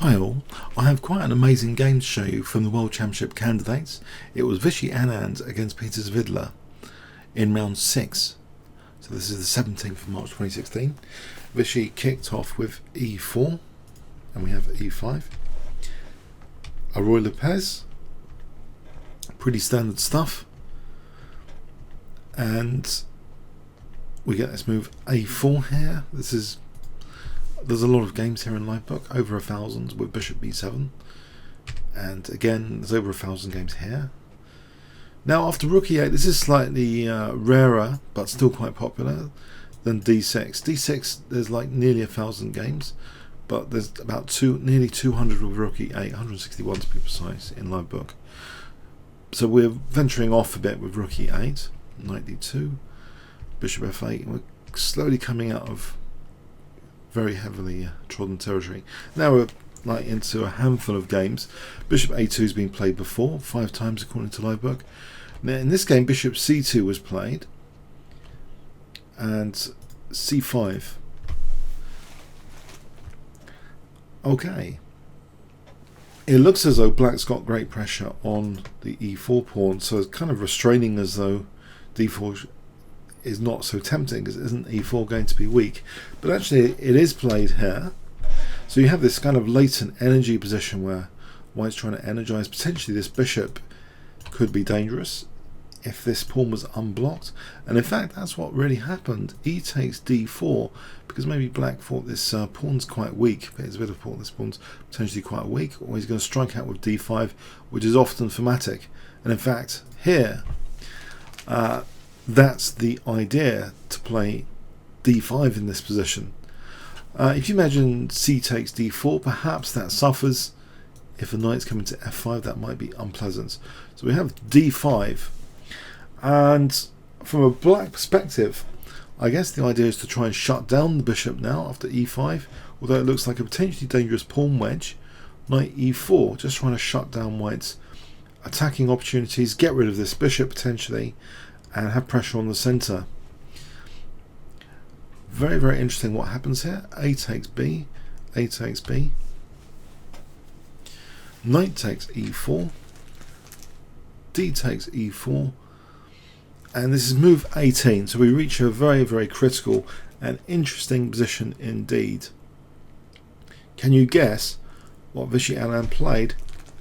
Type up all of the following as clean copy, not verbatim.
Hi all, I have quite an amazing game to show you from the World Championship candidates. It was Vishy Anand against Peter Svidler in round 6. So this is the 17th of March 2016. Vishy kicked off with E4 and we have E5. Arroy Lopez, pretty standard stuff. And we get this move A4 here. There's a lot of games here in Livebook, over 1,000 with Bishop B7, and again there's over 1,000 games here. Now after Rook E8, this is slightly rarer but still quite popular than D6. D6 there's like nearly 1,000 games, but there's about nearly 200 with Rook E8, 161 to be precise in Livebook. So we're venturing off a bit with Rook E8, Knight D2, Bishop F8, and we're slowly coming out of very heavily trodden territory. Now we're like into a handful of games. Bishop A2 has been played before, 5 times according to Livebook. Now in this game Bishop C2 was played and C5. Okay, it looks as though Black's got great pressure on the E4 pawn, so it's kind of restraining as though D4 is not so tempting because isn't E4 going to be weak, but actually it is played here. So you have this kind of latent energy position where White's trying to energize. Potentially this bishop could be dangerous if this pawn was unblocked, and in fact that's what really happened. E takes D4 because maybe Black thought this pawn's quite weak, but it's a bit of thought this pawn's potentially quite weak, or he's going to strike out with D5, which is often thematic. And in fact here that's the idea, to play D5 in this position. If you imagine C takes D4, perhaps that suffers. If the knight's coming to F5, that might be unpleasant. So we have D5, and from a Black perspective, I guess the idea is to try and shut down the bishop now after E5, although it looks like a potentially dangerous pawn wedge. Knight E4, just trying to shut down White's attacking opportunities, get rid of this bishop potentially, and have pressure on the center. Very, very interesting what happens here. A takes B, A takes B, Knight takes E4, D takes E4, and this is move 18. So we reach a very, very critical and interesting position indeed. Can you guess what Vishy Anand played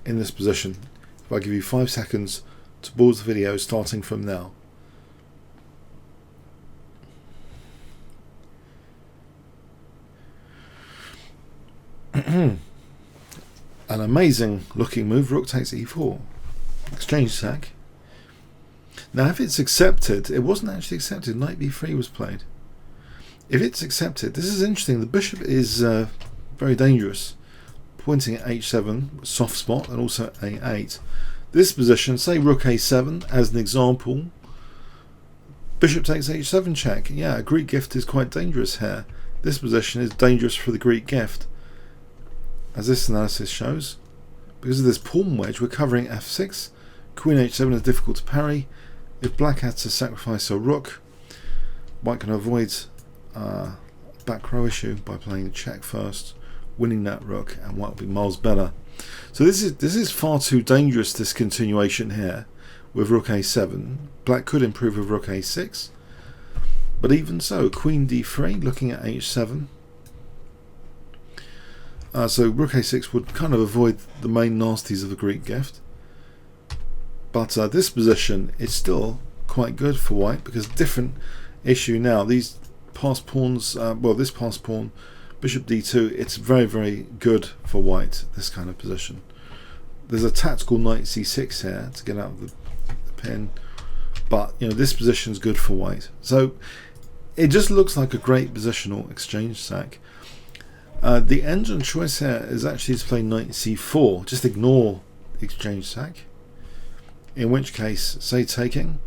in this position? If I give you 5 seconds to pause the video starting from now. An amazing looking move. Rook takes E4, exchange sack. Now if it's accepted, it wasn't actually accepted. Knight B3 was played. If it's accepted, this is interesting. The bishop is very dangerous, pointing at H7, soft spot, and also A8. This position, say Rook A7 as an example, bishop takes H7 check. Yeah, a Greek gift is quite dangerous here. This position is dangerous for the Greek gift, as this analysis shows. Because of this pawn wedge, we're covering F6. Queen H7 is difficult to parry. If Black had to sacrifice a rook, White can avoid a back row issue by playing the check first, winning that rook, and White will be miles better. So this is far too dangerous, this continuation here with Rook A7. Black could improve with Rook A6, but even so, Queen D3 looking at H7. So Rook A6 would kind of avoid the main nasties of the Greek gift, but this position is still quite good for White because different issue now. These passed pawns, well, this passed pawn, Bishop D2, it's very, very good for White, this kind of position. There's a tactical Knight C6 here to get out of the pin, but you know, this position is good for White. So it just looks like a great positional exchange sack. The engine choice here is actually to play Knight C4, just ignore the exchange sack, in which case, say taking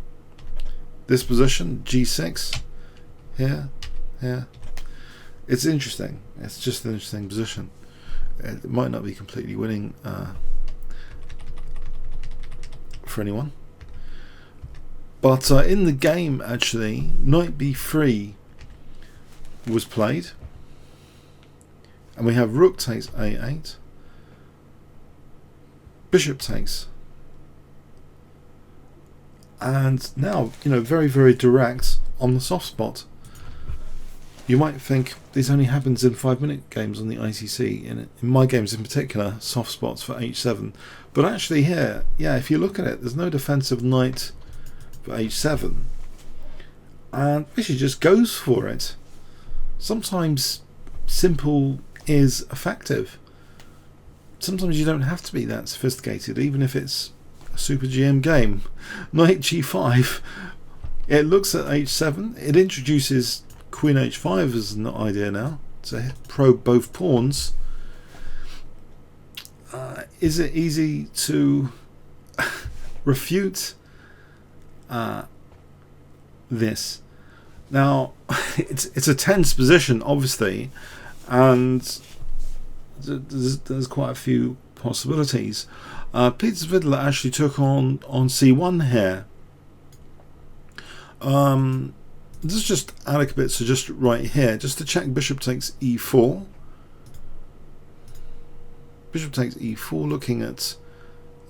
this position, G6, here, it's interesting. It's just an interesting position. It might not be completely winning for anyone, but in the game actually Knight B3 was played, and we have Rook takes A8, bishop takes. And now, very, very direct on the soft spot. You might think this only happens in 5-minute games on the ICC, in my games in particular, soft spots for h7. But actually here, yeah, if you look at it, there's no defensive knight for h7. And Vishy just goes for it. Sometimes simple is effective. Sometimes you don't have to be that sophisticated, even if it's a super GM game. Knight g5. It looks at h7. It introduces queen h5 as an idea now to probe both pawns. Is it easy to refute this? Now, it's a tense position, obviously, and there's quite a few possibilities. Peter Svidler actually took on c1 here. This is just Alec bits, so just right here, just to check bishop takes e4. Bishop takes e4, looking at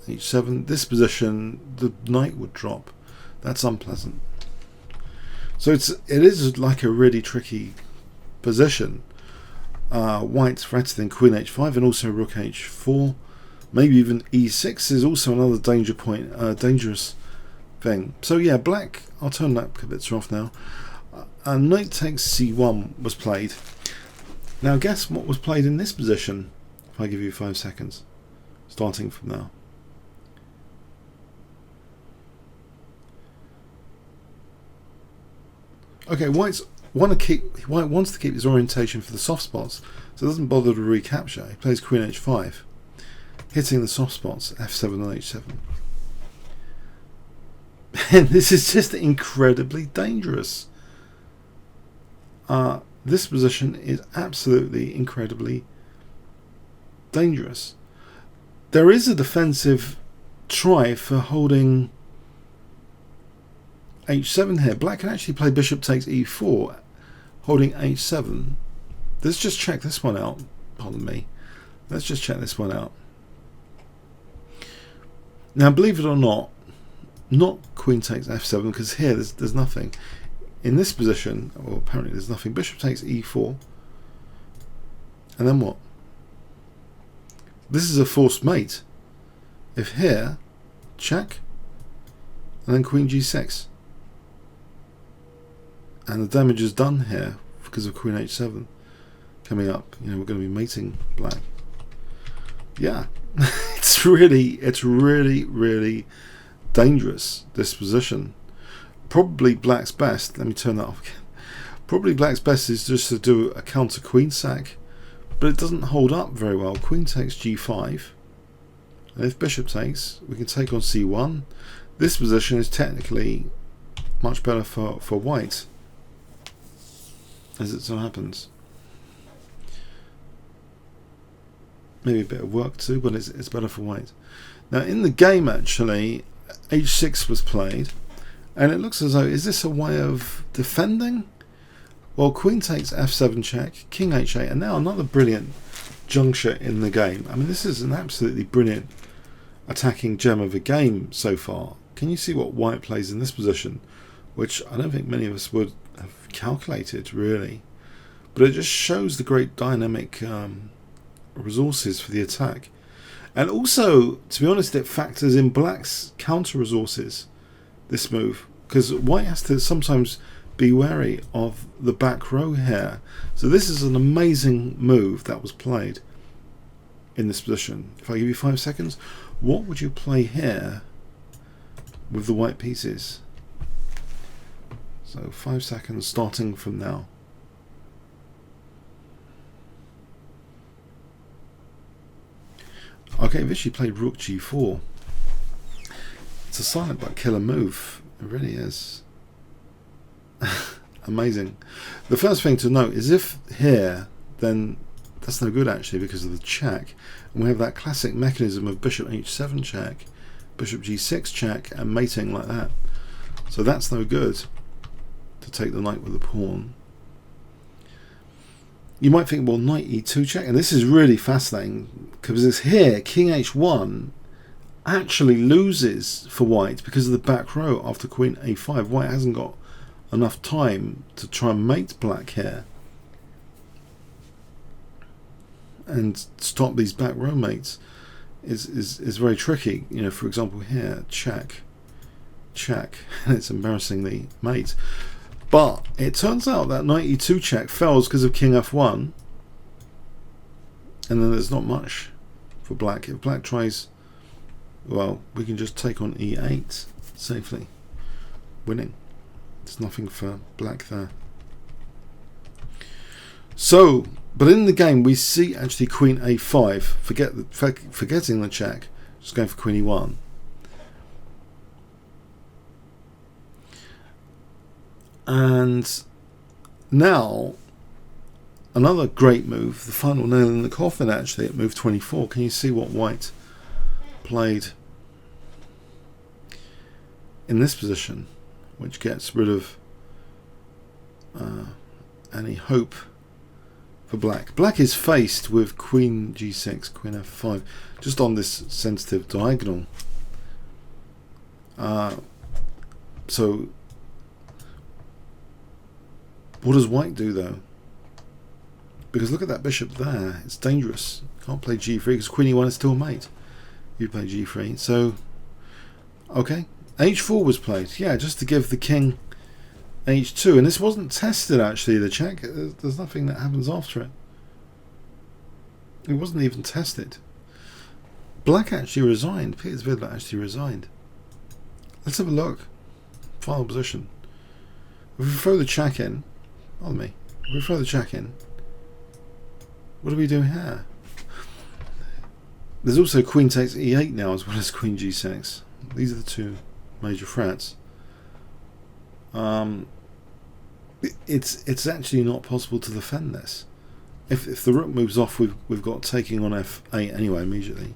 h7. This position, the knight would drop. That's unpleasant. So it is like a really tricky position. White threatening queen h5 and also rook h4. Maybe even e6 is also another danger point, dangerous thing. So yeah, black. I'll turn that bits off now. Knight takes c1 was played. Now guess what was played in this position? If I give you 5 seconds, starting from now. Okay, White wants to keep his orientation for the soft spots, so doesn't bother to recapture. He plays queen h5, hitting the soft spots f7 and h7. And this is just incredibly dangerous. This position is absolutely incredibly dangerous. There is a defensive try for holding h7 here. Black can actually play bishop takes e4, holding h7. Let's just check this one out. Pardon me. Let's just check this one out. Now, believe it or not queen takes f7, because here there's nothing. In this position, well, apparently there's nothing. Bishop takes e4, and then what? This is a forced mate. If here, check, and then queen g6. And the damage is done here because of queen h7 coming up. We're going to be mating black. Yeah, it's really dangerous, this position. Probably black's best. Let me turn that off again. Probably black's best is just to do a counter queen sack, but it doesn't hold up very well. Queen takes g5, and if bishop takes, we can take on c1. This position is technically much better for white, as it so happens. Maybe a bit of work too, but it's better for white. Now in the game, actually, h6 was played, and it looks as though, is this a way of defending? Well, queen takes f7 check, king h8, and now another brilliant juncture in the game. I mean, this is an absolutely brilliant attacking gem of a game so far. Can you see what white plays in this position, which I don't think many of us would have calculated, really, but it just shows the great dynamic resources for the attack. And also, to be honest, it factors in black's counter resources, this move, because white has to sometimes be wary of the back row here. So this is an amazing move that was played in this position. If I give you 5 seconds, what would you play here with the white pieces? So 5 seconds starting from now. Okay, Vishy played rook g4. It's a silent but killer move. It really is. Amazing. The first thing to note is if here, then that's no good actually because of the check. And we have that classic mechanism of bishop h7 check, bishop g6 check, and mating like that. So that's no good to take the knight with the pawn. You might think, well, knight e2 check, and this is really fascinating because it's here, king h1, actually loses for white because of the back row after queen a5. White hasn't got enough time to try and mate black here and stop these back row mates is very tricky. You know, for example here, check, and it's embarrassingly mate. But it turns out that knight e2 check fails because of king f1, and then there's not much for black. If black tries, well, we can just take on e8 safely, winning. There's nothing for black there. So, but in the game we see actually queen a5, forgetting the check, just going for queen e1. And now another great move, the final nail in the coffin actually at move 24. Can you see what white played in this position, which gets rid of any hope for black. Black is faced with queen g6, queen f5, just on this sensitive diagonal. So what does white do though? Because look at that bishop there, it's dangerous. Can't play g3 because queen e1 is still mate. You play g3, so okay. h4 was played, yeah, just to give the king h2, and this wasn't tested actually, the check. There's nothing that happens after it. It wasn't even tested. Black actually resigned. Peter Svidler actually resigned. Let's have a look. Final position. If we throw the check in, pardon me, if we throw the check in, what do we do here? There's also queen takes e8 now as well as queen g6. These are the two major threats. It's actually not possible to defend this. If the rook moves off, we've got taking on f8 anyway immediately.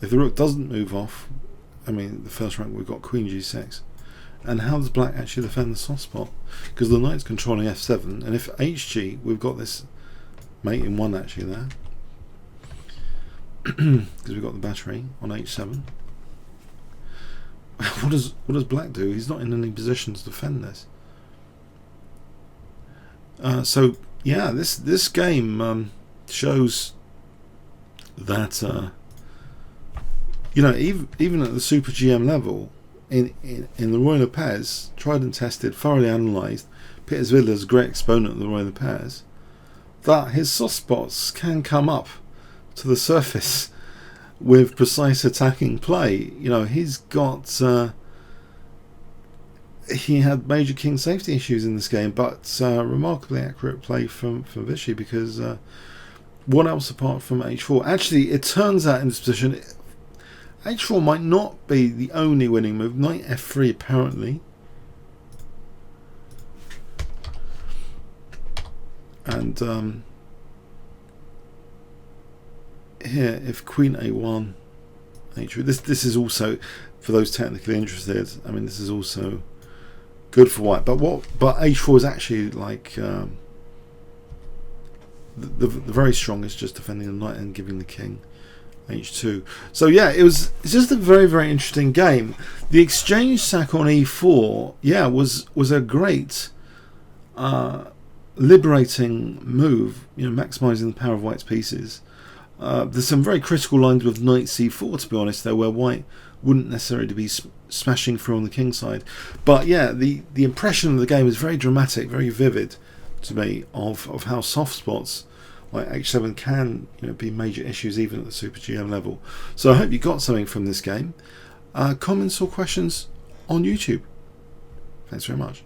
If the rook doesn't move off, I mean the first rank we've got queen g6. And how does black actually defend the soft spot? Because the knight's controlling f7, and if hg, we've got this mate in one actually there. Because we've got the battery on h7. What does black do? He's not in any position to defend this. So yeah, this game shows that you know, even at the Super GM level, in the Royal Pairs, tried and tested, thoroughly analysed, Peter Svidler's a great exponent of the Royal Pairs, that his soft spots can come up to the surface with precise attacking play. You know, he's got he had major king safety issues in this game, but remarkably accurate play from Vishy, because what else apart from h4? Actually, it turns out in this position, h4 might not be the only winning move. Knight f3 apparently. And here, if queen a1, h3, this is also, for those technically interested, I mean, this is also good for white. But h4 is actually like the very strongest, just defending the knight and giving the king h2. So yeah, it's just a very, very interesting game. The exchange sack on e4, yeah, was a great liberating move, you know, maximizing the power of white's pieces. There's some very critical lines with knight c4, to be honest, though, where white wouldn't necessarily be smashing through on the king side. But yeah, the impression of the game is very dramatic, very vivid to me, of how soft spots like h7 can, you know, be major issues even at the Super GM level. So I hope you got something from this game. Comments or questions on YouTube. Thanks very much.